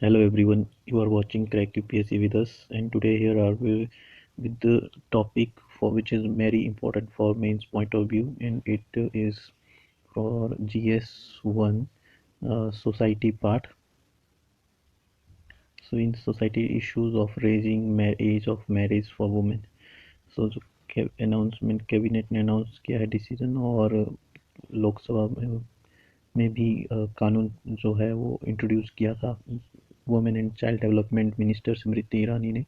Hello everyone, you are watching Crack UPSC with us, and today here are we with the topic for which is very important for mains point of view, and it is for GS1 society part. So in society issues of raising age of marriage for women. So जो announcement cabinet ने announce किया है decision और लोकसभा में भी कानून जो है वो इंट्रोड्यूस किया था women and child development minister Smriti Irani ने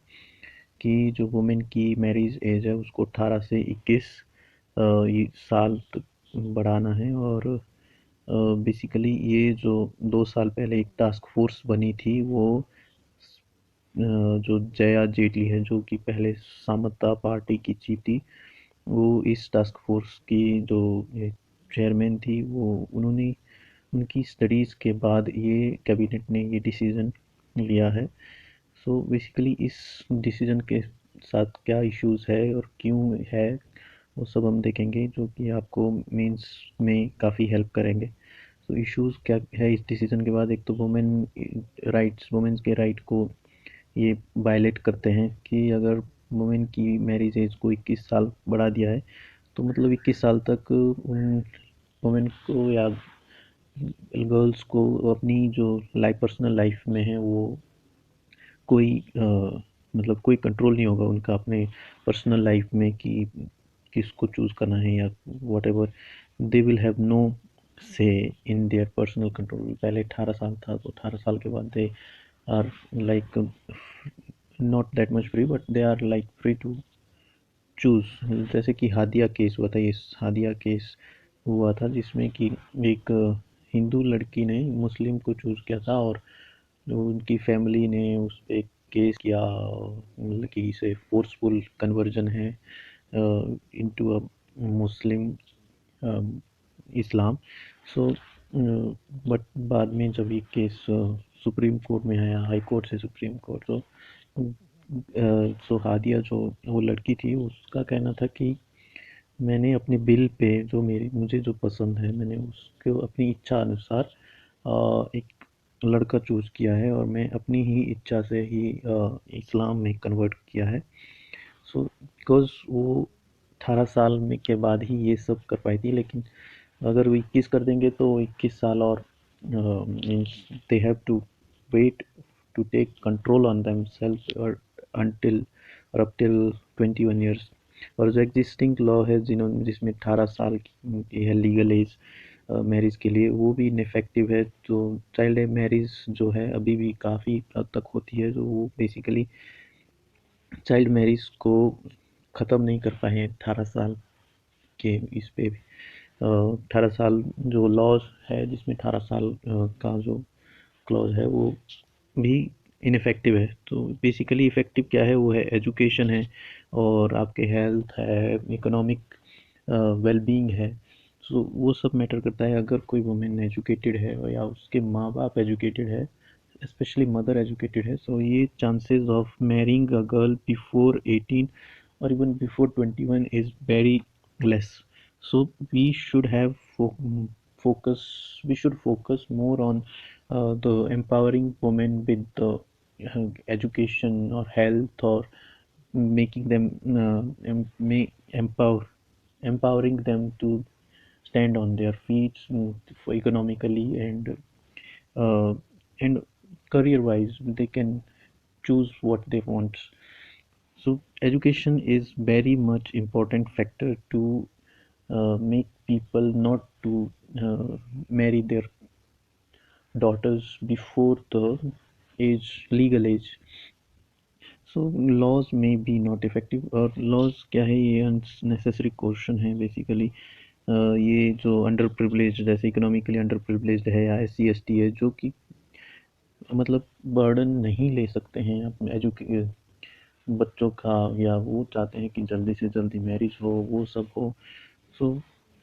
कि जो वुमेन की मैरिज एज है उसको 18 से 21 साल तक बढ़ाना है और बेसिकली ये जो 2 साल पहले एक टास्क फोर्स बनी थी वो जो जया जेटली है जो कि पहले समता पार्टी की चीफ थी वो इस टास्क फोर्स की जो चेयरमैन थी वो उन्होंने उनकी स्टडीज़ के बाद ये कैबिनेट ने ये डिसीज़न लिया है। सो बेसिकली इस डिसीज़न के साथ क्या इश्यूज़ है और क्यों है वो सब हम देखेंगे जो कि आपको मेंस में काफ़ी हेल्प करेंगे। सो इश्यूज़ क्या है इस डिसीज़न के बाद, एक तो वुमेन्स के राइट को ये वायलेट करते हैं कि अगर वुमेन की मैरिज एज को 21 साल बढ़ा दिया है तो मतलब 21 साल तक उन वुमेन को या गर्ल्स को अपनी जो पर्सनल लाइफ में है वो कोई मतलब कोई कंट्रोल नहीं होगा उनका अपने पर्सनल लाइफ में कि किसको चूज़ करना है या whatever. They will have no say in their personal control. पहले 18 साल था तो 18 साल के बाद they are like not that much free but they are like free to choose. जैसे कि हादिया केस हुआ था, ये हादिया केस हुआ था जिसमें कि एक हिंदू लड़की ने मुस्लिम को चूज़ किया था और उनकी फैमिली ने उस पर केस किया, मतलब कि इसे फोर्सफुल कन्वर्जन है into a Muslim Islam. So but बाद में जब ये केस सुप्रीम कोर्ट में आया, हाई कोर्ट से सुप्रीम कोर्ट, तो सो हादिया जो वो लड़की थी उसका कहना था कि मैंने अपने बिल पे जो मेरी मुझे जो पसंद है मैंने उसको अपनी इच्छा अनुसार एक लड़का चूज़ किया है और मैं अपनी ही इच्छा से ही इस्लाम में कन्वर्ट किया है। सो बिकॉज वो 18 साल में के बाद ही ये सब कर पाई थी, लेकिन अगर वो 21 कर देंगे तो 21 साल और means they have to wait to take control on themselves और until और up till 21 ईयर्स। और जो एग्जिस्टिंग लॉ है जिन्होंने जिसमें 18 साल की है लीगल एज मैरिज के लिए, वो भी इनफेक्टिव है। तो चाइल्ड मैरिज जो है अभी भी काफ़ी हद तक होती है, जो वो बेसिकली चाइल्ड मैरिज को ख़त्म नहीं कर पाए हैं 18 साल के इस पे भी। 18 साल जो लॉज है जिसमें 18 साल का जो क्लॉज है वो भी इनफेक्टिव है। तो बेसिकली इफ़ेक्टिव क्या है, वो है एजुकेशन है और आपके हेल्थ है, इकोनॉमिक वेलबींग है। सो वो सब मैटर करता है। अगर कोई वुमेन एजुकेटेड है या उसके माँ बाप एजुकेटेड है, especially mother educated है, so ये chances of marrying a girl before 18 or even before 21 is very less. So we should have focus we should focus more on the empowering women with the education or health, or making them empowering them to stand on their feet for economically uh, and career wise they can choose what they want. So education is very much important factor to make people not to marry their daughters before the legal age. So laws में be not effective. और laws क्या है, ये unnecessary question है basically. ये जो under privilege जैसे economically under privileged है या SC ST है जो कि मतलब बर्डन नहीं ले सकते हैं अपने एजुके बच्चों का, या वो चाहते हैं कि जल्दी से जल्दी मैरिज हो, वो सब हो। सो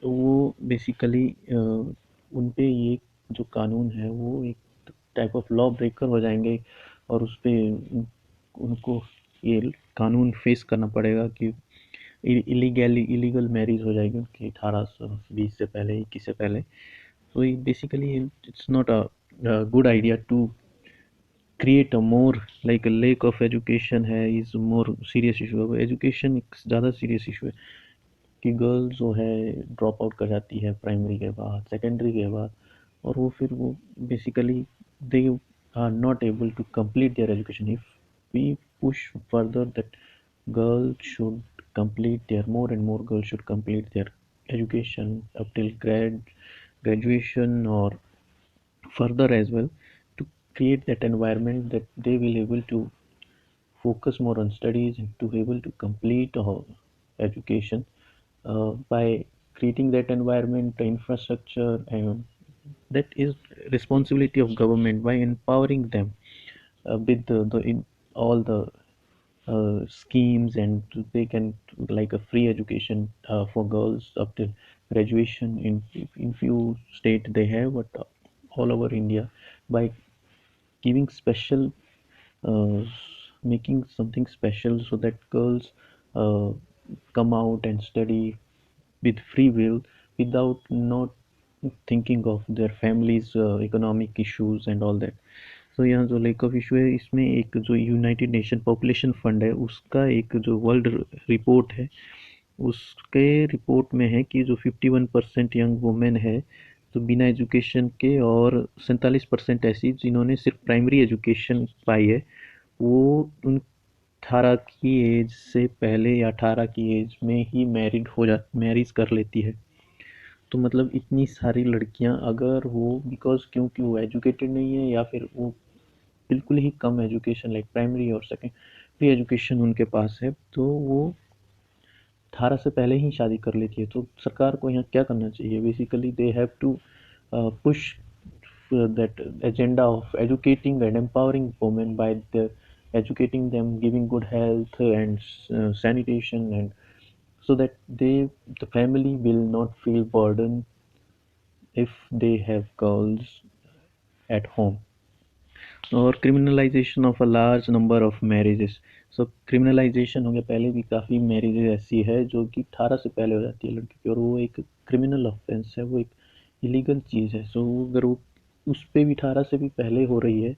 तो वो बेसिकली उन पे ये जो कानून है वो एक टाइप ऑफ लॉ ब्रेकर हो जाएंगे और उस पे उनको ये कानून फेस करना पड़ेगा कि इलीगल मैरिज हो जाएगी उनकी 18 20 से पहले, 21 से पहले। So basically it's not a good idea to create a more like a lack of education है is more serious issue. अब education एक ज़्यादा serious issue है कि गर्ल्स जो है ड्रॉप आउट कर जाती है प्राइमरी के बाद, सेकेंडरी के बाद, और वो फिर वो basically they are not able to complete their education. If we push further that girls should complete their more and more girls should complete their education up till graduation or further as well, to create that environment that they will able to focus more on studies and to be able to complete education by creating that environment, the infrastructure, and that is responsibility of government by empowering them with the in all the schemes, and they can like a free education for girls up to graduation in few state they have, but all over India, by giving special uh, making something special so that girls uh, come out and study with free will without not thinking of their families economic issues and all that. सो यहाँ जो lake of issue है, इसमें एक जो United nation population fund है उसका एक जो वर्ल्ड रिपोर्ट है, उसके रिपोर्ट में है कि जो 51% यंग वुमेन है जो बिना एजुकेशन के, और 47% ऐसी जिन्होंने सिर्फ प्राइमरी एजुकेशन पाई है, वो उन 18 की एज से पहले या 18 की एज में ही मैरिज कर लेती है. तो मतलब इतनी सारी लड़कियां अगर वो बिकॉज क्योंकि वो एजुकेटेड नहीं है, या फिर वो बिल्कुल ही कम एजुकेशन लाइक प्राइमरी और सेकेंडरी एजुकेशन उनके पास है, तो वो 18 से पहले ही शादी कर लेती है. तो सरकार को यहाँ क्या करना चाहिए? Basically they have to push that agenda of educating and empowering women by educating them, giving good health and sanitation, and so that the family will not feel burden if they have girls at home. और criminalisation of a large number of marriages. So criminalisation हो गया, पहले भी काफ़ी marriages ऐसी है जो कि 18 से पहले हो जाती है लड़की की, और वो एक क्रिमिनल ऑफेंस है, वो एक इलीगल चीज़ है. सो अगर वो उस पर भी 18 से भी पहले हो रही है,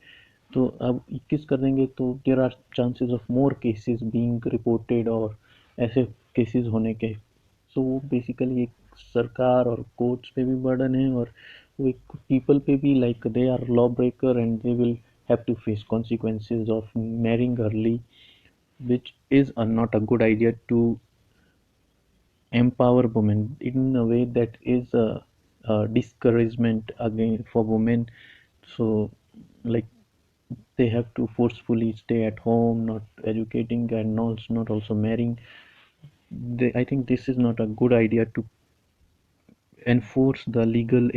तो अब 21 कर देंगे तो there are chances of more cases being reported और ऐसे केसेस होने के. सो वो बेसिकली एक सरकार और कोर्ट्स पे भी बर्डन है, और वो एक पीपल पे भी, like they are law breaker and they will have to face consequences of marrying early, which is not a good idea to empower women in a way that is a discouragement again for women. So, like they have to forcefully stay at home, not educating and not also marrying. I think this is not a good idea to enforce the legal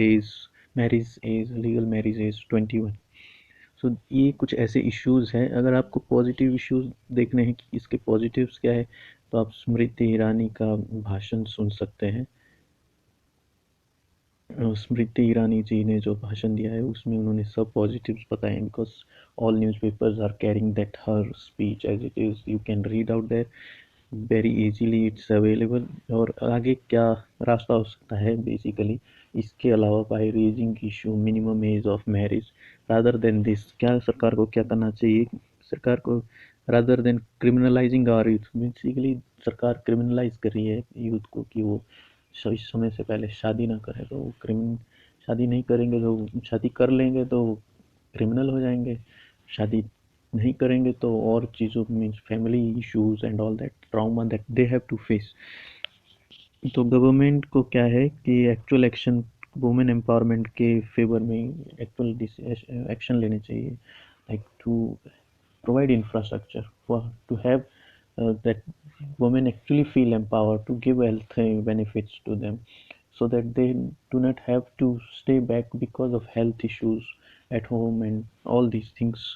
marriage age 21. सो ये कुछ ऐसे issues हैं. अगर आपको positive issues देखने हैं कि इसके पॉजिटिव्स क्या है, तो आप स्मृति ईरानी का भाषण सुन सकते हैं. स्मृति ईरानी जी ने जो भाषण दिया है उसमें उन्होंने सब पॉजिटिव्स बताए हैं, because all newspapers are carrying that her speech as it is. You can read out there very easily, it's available. और आगे क्या रास्ता हो सकता है बेसिकली इसके अलावा, by raising issue minimum age of marriage rather than this, क्या सरकार को क्या करना चाहिए? सरकार को rather than criminalising our youth, basically सरकार क्रिमिनलाइज कर रही है यूथ को कि वो इस समय से पहले शादी ना करें. तो वो शादी नहीं करेंगे, तो शादी कर लेंगे तो क्रिमिनल हो जाएंगे. शादी नहीं करेंगे तो और चीज़ों means family issues and all that trauma that they have to face. तो गवर्नमेंट को क्या है कि एक्चुअल एक्शन वुमेन एम्पावरमेंट के फेवर में एक्चुअल एक्शन लेने चाहिए, like to provide infrastructure for to have that women actually feel empowered to give health benefits to them, so that they do not have to stay back because of health issues at home and all these things.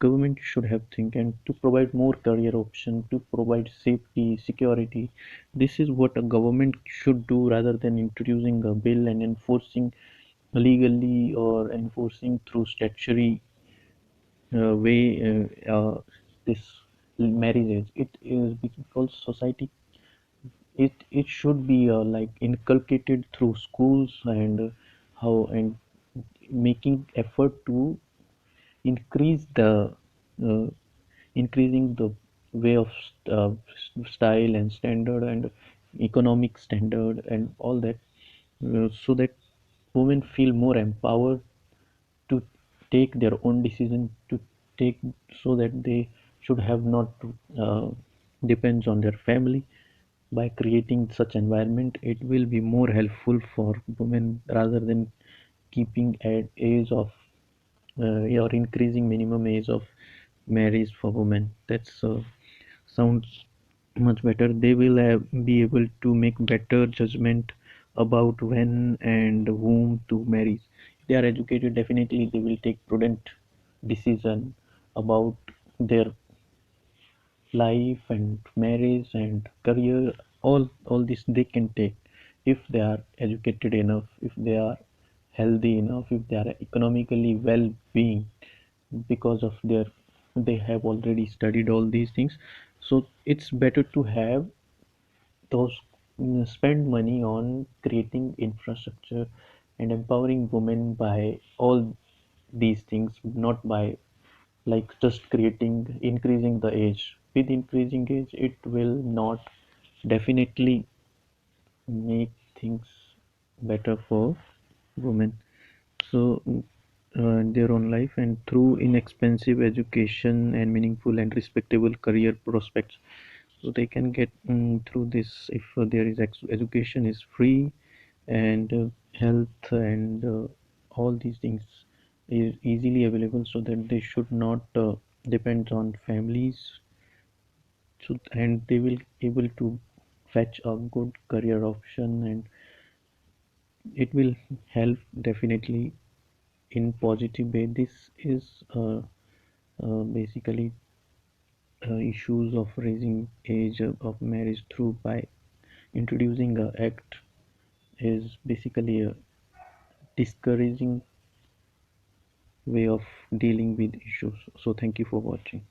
Government should have think and to provide more career option, to provide safety, security. This is what a government should do rather than introducing a bill and enforcing legally or enforcing through statutory way this marriage age. It is because society, it should be like inculcated through schools, and how and making effort to increase the uh, increasing the way of uh, style and standard and economic standard and all that, so that women feel more empowered to take their own decision, to take, so that they should have not to depends on their family. By creating such environment, it will be more helpful for women rather than keeping at age of or increasing minimum age of marriage for women. That's sounds much better. They will be able to make better judgment about when and whom to marry. If they are educated, definitely they will take prudent decision about their life and marriage and career. All this they can take if they are educated enough, if they are healthy enough, if they are economically well-being, because of their, they have already studied all these things. So it's better to have those, spend money on creating infrastructure and empowering women by all these things, not by like just creating, increasing the age. With increasing age, it will not definitely make things better for women. So their own life, and through inexpensive education and meaningful and respectable career prospects, so they can get through this. If there is education is free, and health and all these things is easily available, so that they should not depend on families, so, and they will able to fetch a good career option, and it will help definitely in positive way. This is basically issues of raising age of marriage through by introducing a act is basically a discouraging way of dealing with issues. So thank you for watching.